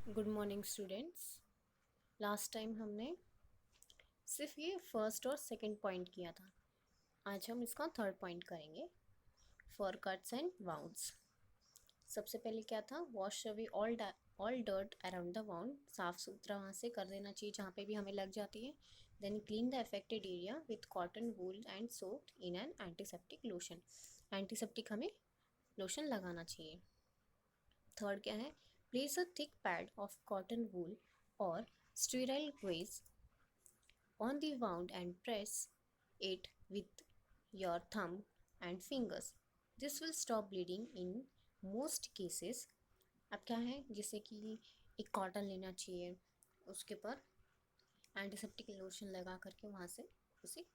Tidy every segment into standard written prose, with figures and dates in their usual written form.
Good morning students. Last time हमने सिर्फ ये फर्स्ट और सेकंड पॉइंट किया था। आज हम इसका थर्ड पॉइंट करेंगे, फॉर कट्स एंड वाउंड्स। सबसे पहले क्या था, wash away all dirt around the wound. साफ़ सुथरा वहाँ से कर देना चाहिए जहाँ पे भी हमें लग जाती है। Then clean the affected area with cotton wool and soaked in an antiseptic lotion. Antiseptic हमें लोशन लगाना चाहिए। थर्ड क्या है, place a thick pad of cotton wool और sterile gauze on the wound and press it with your thumb and fingers. This will stop bleeding in most cases. अब क्या है, जैसे कि एक कॉटन लेना चाहिए, उसके पर एंटीसेप्टिक लोशन लगा करके वहाँ से उसे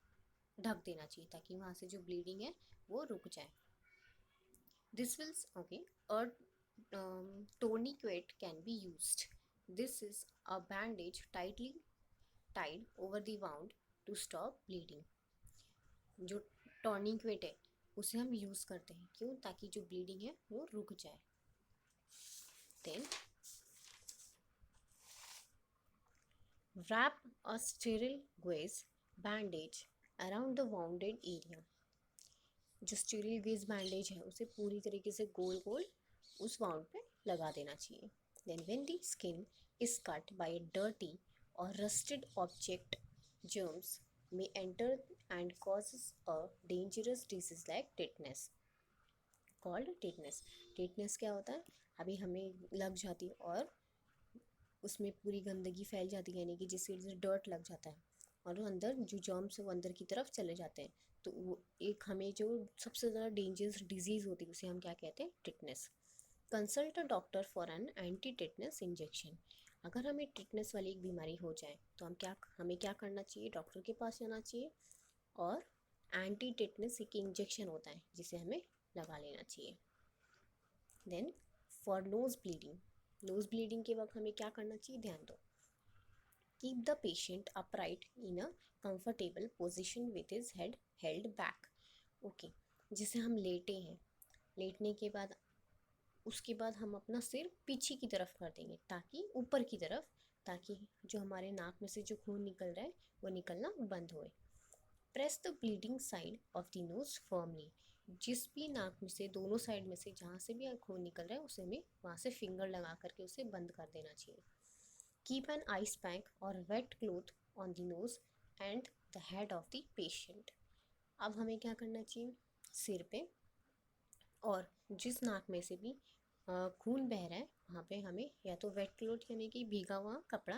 ढक देना चाहिए ताकि वहाँ से जो ब्लीडिंग है वो रुक जाए। This will okay. A tourniquet can be used. This is a bandage tightly tied over the wound to stop bleeding. जो टॉर्निक्वेट है उसे हम यूज़ करते हैं, क्यों? ताकि जो ब्लीडिंग है वो रुक जाए। Then wrap a sterile gauze bandage around the wounded area. जो स्टीरिल गेज बैंडेज है उसे पूरी तरीके से गोल गोल उस वाउंड पे लगा देना चाहिए। Then when the skin is cut by a dirty or rusted object, germs may enter and causes a dangerous disease like tetanus called tetanus. Tetanus क्या होता है, अभी हमें लग जाती है और उसमें पूरी गंदगी फैल जाती है, यानी कि जिससे डर्ट लग जाता है और वो अंदर जो जर्म्स है वो अंदर की तरफ चले जाते हैं, तो वो एक हमें जो सबसे ज़्यादा डेंजरस डिजीज़ होती है उसे हम क्या कहते हैं, tetanus. Consult a doctor for an anti tetanus injection. अगर हमें टिटनेस वाली एक बीमारी हो जाए तो हमें क्या करना चाहिए, डॉक्टर के पास जाना चाहिए और एंटी टिटनेस एक इंजेक्शन होता है जिसे हमें लगा लेना चाहिए। देन फॉर नोज़ ब्लीडिंग के वक्त हमें क्या करना चाहिए, ध्यान दो। Keep the patient upright in a comfortable position with his head held back. Okay, जिसे हम लेटे हैं, लेटने के बाद उसके बाद हम अपना सिर पीछे की तरफ कर देंगे ताकि ऊपर की तरफ, ताकि जो हमारे नाक में से जो खून निकल रहा है वो निकलना बंद होए। Press the bleeding side of the nose firmly. जिस भी नाक में से, दोनों साइड में से जहाँ से भी खून निकल रहा है उसे हमें वहाँ से फिंगर लगा करके उसे बंद कर देना चाहिए। कीप एन आइस पैक और wet cloth on the nose and the head of the patient. अब हमें क्या करना चाहिए, सिर पे और जिस नाक में से भी खून बह रहा है वहाँ पे हमें या तो वेट क्लोथ यानी कि भीगा हुआ कपड़ा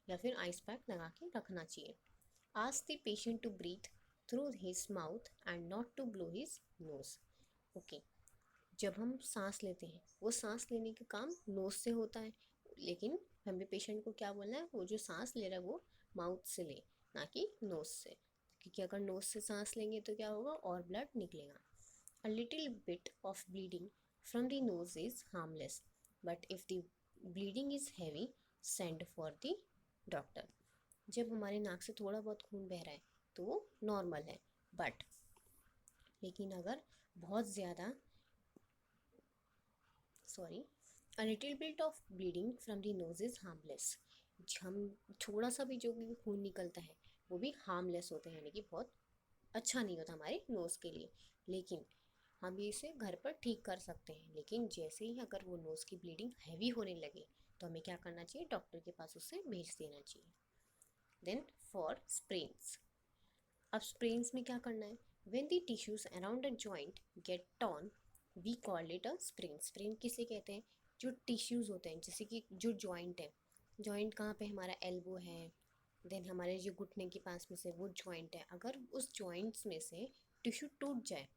या फिर आइस पैक लगा के रखना चाहिए। Ask the patient to breathe through his mouth and not to blow his nose. Okay, जब हम सांस लेते हैं वो सांस लेने का काम नोज से होता है, लेकिन हमें पेशेंट को क्या बोलना है, वो जो सांस ले रहा है वो माउथ से ले, ना कि नोज से, क्योंकि अगर नोज से सांस लेंगे तो क्या होगा, और ब्लड निकलेगा। A little bit of bleeding from the nose is harmless, but if the bleeding is heavy, send for the doctor. जब हमारे नाक से थोड़ा बहुत खून बह रहा है तो वो नॉर्मल है, बट लेकिन अगर बहुत ज़्यादा a little bit of bleeding from the nose is harmless. हम थोड़ा सा भी जो भी खून निकलता है वो भी हार्मलेस होता है, यानी कि बहुत अच्छा नहीं होता हमारे नोज़ के लिए, लेकिन हम इसे घर पर ठीक कर सकते हैं। लेकिन जैसे ही अगर वो नोज़ की ब्लीडिंग हैवी होने लगे तो हमें क्या करना चाहिए, डॉक्टर के पास उसे भेज देना चाहिए। Then for sprains. अब स्प्रेन्स में क्या करना है, when the tissues around a joint get torn we call it a sprain. Sprain किसे कहते हैं, जो टिश्यूज़ होते हैं, जैसे कि जो जॉइंट है, जॉइंट कहाँ पे, हमारा एल्बो है, देन हमारे जो घुटने के पास में से वो जॉइंट है, अगर उस जॉइंट्स में से टिश्यू टूट जाए,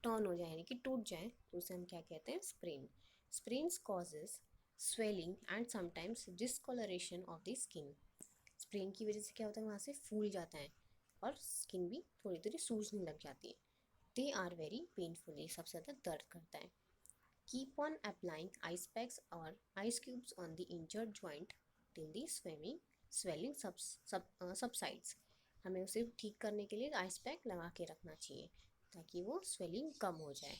टर्न हो जाए यानी कि टूट जाए, तो उसे हम क्या कहते हैं, sprain. Sprains causes swelling and sometimes discoloration of the skin. Sprain की वजह से क्या होता है, वहाँ से फूल जाता है और स्किन भी थोड़ी थोड़ी सूजने लग जाती है। दे आर वेरी पेनफुल, ये सबसे ज़्यादा दर्द करता है। Keep on applying ice packs or ice cubes on the injured joint till the swelling subsides. हमें उसे ठीक करने के लिए आइस पैक लगा के रखना चाहिए ताकि वो स्वेलिंग कम हो जाए।